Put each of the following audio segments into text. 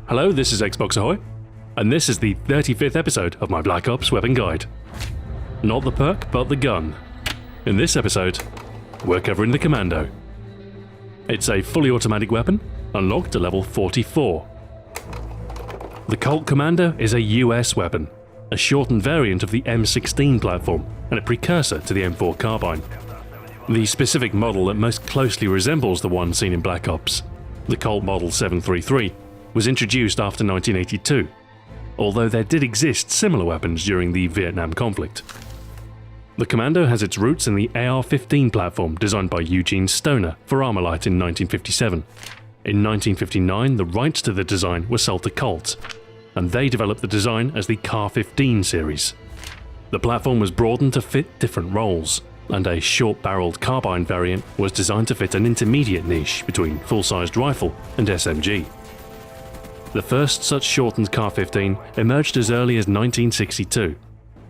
Hello, this is Xbox Ahoy, and this is the 35th episode of my Black Ops weapon guide. Not the perk, but the gun. In this episode, we're covering the Commando. It's a fully automatic weapon, unlocked at level 44. The Colt Commando is a US weapon, a shortened variant of the M16 platform, and a precursor to the M4 Carbine. The specific model that most closely resembles the one seen in Black Ops, the Colt Model 733, was introduced after 1982, although there did exist similar weapons during the Vietnam conflict. The Commando has its roots in the AR-15 platform designed by Eugene Stoner for Armalite in 1957. In 1959, the rights to the design were sold to Colt, and they developed the design as the Car-15 series. The platform was broadened to fit different roles, and a short-barreled carbine variant was designed to fit an intermediate niche between full-sized rifle and SMG. The first such shortened Car-15 emerged as early as 1962,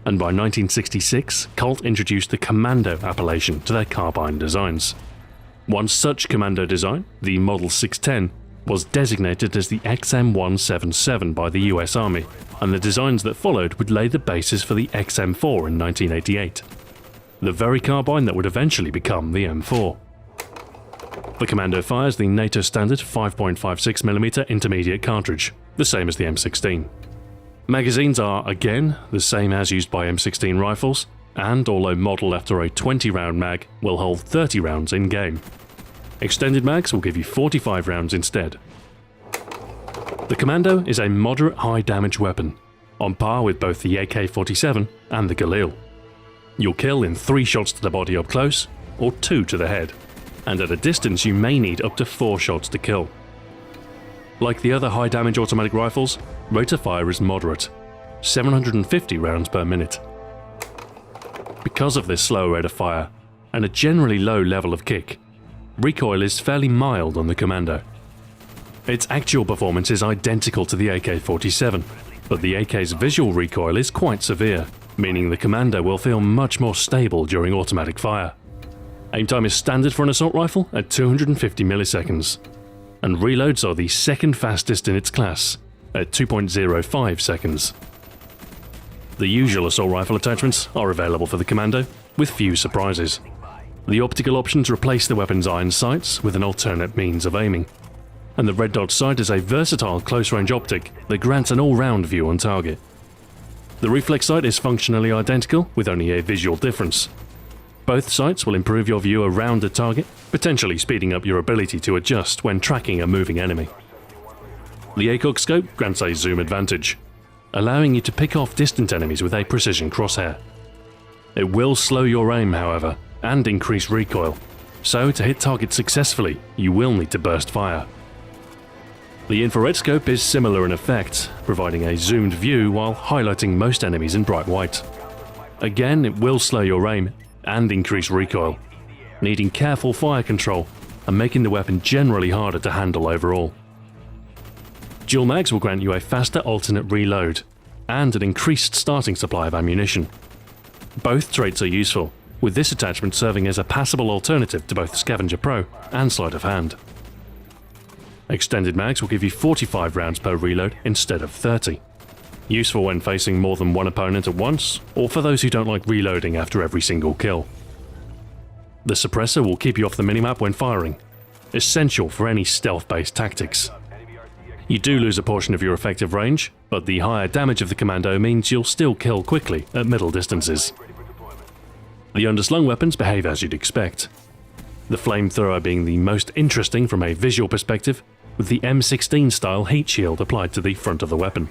and by 1966 Colt introduced the Commando appellation to their carbine designs. One such Commando design, the Model 610, was designated as the XM177 by the US Army, and the designs that followed would lay the basis for the XM4 in 1988, the very carbine that would eventually become the M4. The Commando fires the NATO standard 5.56mm intermediate cartridge, the same as the M16. Magazines are, again, the same as used by M16 rifles, and although modelled after a 20-round mag, will hold 30 rounds in-game. Extended mags will give you 45 rounds instead. The Commando is a moderate high damage weapon, on par with both the AK-47 and the Galil. You'll kill in 3 shots to the body up close, or 2 to the head, and at a distance you may need up to 4 shots to kill. Like the other high damage automatic rifles, rate of fire is moderate, 750 rounds per minute. Because of this slow rate of fire, and a generally low level of kick, recoil is fairly mild on the Commando. Its actual performance is identical to the AK-47, but the AK's visual recoil is quite severe, meaning the Commando will feel much more stable during automatic fire. Aim time is standard for an assault rifle at 250 milliseconds, and reloads are the second fastest in its class at 2.05 seconds. The usual assault rifle attachments are available for the Commando, with few surprises. The optical options replace the weapon's iron sights with an alternate means of aiming, and the red dot sight is a versatile close-range optic that grants an all-round view on target. The reflex sight is functionally identical, with only a visual difference. Both sights will improve your view around the target, potentially speeding up your ability to adjust when tracking a moving enemy. The ACOG scope grants a zoom advantage, allowing you to pick off distant enemies with a precision crosshair. It will slow your aim, however, and increase recoil, so to hit targets successfully, you will need to burst fire. The infrared scope is similar in effect, providing a zoomed view while highlighting most enemies in bright white. Again, it will slow your aim and increase recoil, needing careful fire control and making the weapon generally harder to handle overall. Dual mags will grant you a faster alternate reload and an increased starting supply of ammunition. Both traits are useful, with this attachment serving as a passable alternative to both Scavenger Pro and Sleight of Hand. Extended mags will give you 45 rounds per reload instead of 30. Useful when facing more than one opponent at once, or for those who don't like reloading after every single kill. The suppressor will keep you off the minimap when firing, essential for any stealth-based tactics. You do lose a portion of your effective range, but the higher damage of the Commando means you'll still kill quickly at middle distances. The underslung weapons behave as you'd expect, the flamethrower being the most interesting from a visual perspective, with the M16 style heat shield applied to the front of the weapon.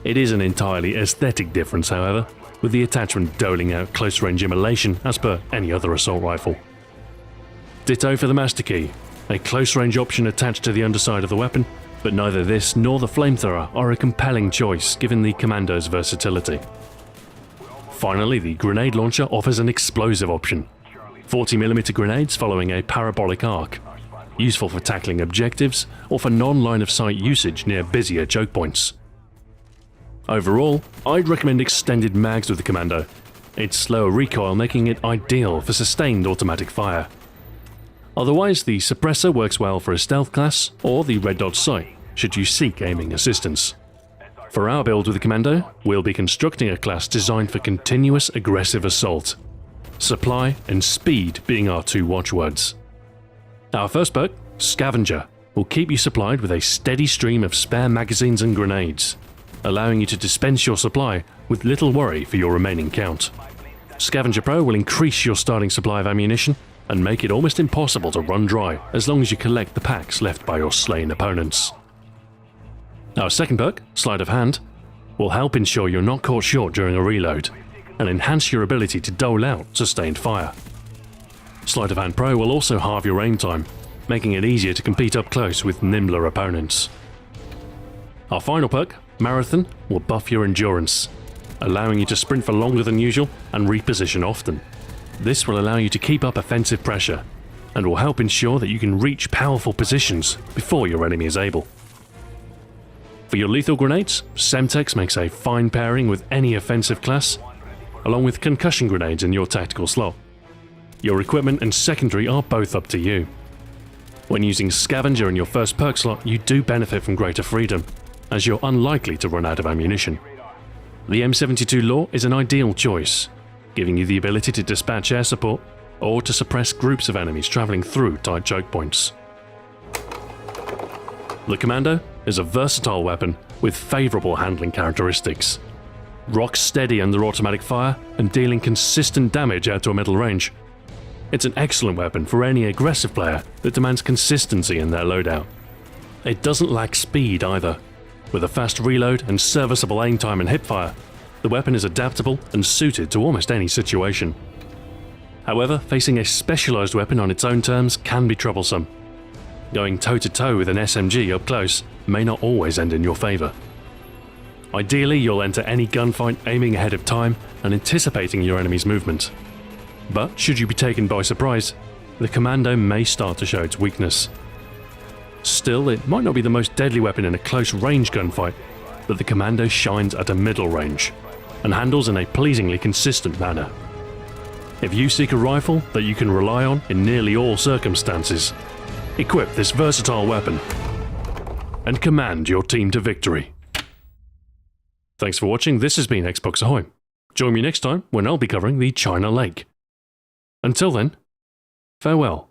It is an entirely aesthetic difference, however, with the attachment doling out close-range immolation as per any other assault rifle. Ditto for the Master Key, a close-range option attached to the underside of the weapon, but neither this nor the flamethrower are a compelling choice given the Commando's versatility. Finally, the grenade launcher offers an explosive option. 40mm grenades following a parabolic arc, useful for tackling objectives or for non-line of sight usage near busier choke points. Overall, I'd recommend extended mags with the Commando, its slower recoil making it ideal for sustained automatic fire. Otherwise, the suppressor works well for a stealth class, or the red dot sight, should you seek aiming assistance. For our build with the Commando, we'll be constructing a class designed for continuous aggressive assault. Supply and speed being our two watchwords. Our first perk, Scavenger, will keep you supplied with a steady stream of spare magazines and grenades, allowing you to dispense your supply with little worry for your remaining count. Scavenger Pro will increase your starting supply of ammunition and make it almost impossible to run dry as long as you collect the packs left by your slain opponents. Our second perk, Sleight of Hand, will help ensure you're not caught short during a reload and enhance your ability to dole out sustained fire. Sleight of Hand Pro will also halve your aim time, making it easier to compete up close with nimbler opponents. Our final perk, Marathon, will buff your endurance, allowing you to sprint for longer than usual and reposition often. This will allow you to keep up offensive pressure and will help ensure that you can reach powerful positions before your enemy is able. For your lethal grenades, Semtex makes a fine pairing with any offensive class, along with concussion grenades in your tactical slot. Your equipment and secondary are both up to you. When using Scavenger in your first perk slot, you do benefit from greater freedom, as you're unlikely to run out of ammunition. The M72 Law is an ideal choice, giving you the ability to dispatch air support or to suppress groups of enemies travelling through tight choke points. The Commando is a versatile weapon with favourable handling characteristics. Rock steady under automatic fire and dealing consistent damage out to a middle range. It's an excellent weapon for any aggressive player that demands consistency in their loadout. It doesn't lack speed either. With a fast reload and serviceable aim time and hipfire, the weapon is adaptable and suited to almost any situation. However, facing a specialised weapon on its own terms can be troublesome. Going toe-to-toe with an SMG up close may not always end in your favour. Ideally, you'll enter any gunfight aiming ahead of time and anticipating your enemy's movement. But should you be taken by surprise, the Commando may start to show its weakness. Still, it might not be the most deadly weapon in a close-range gunfight, but the Commando shines at a middle range and handles in a pleasingly consistent manner. If you seek a rifle that you can rely on in nearly all circumstances, equip this versatile weapon and command your team to victory. Thanks for watching. This has been Xbox Ahoy. Join me next time when I'll be covering the China Lake. Until then, farewell.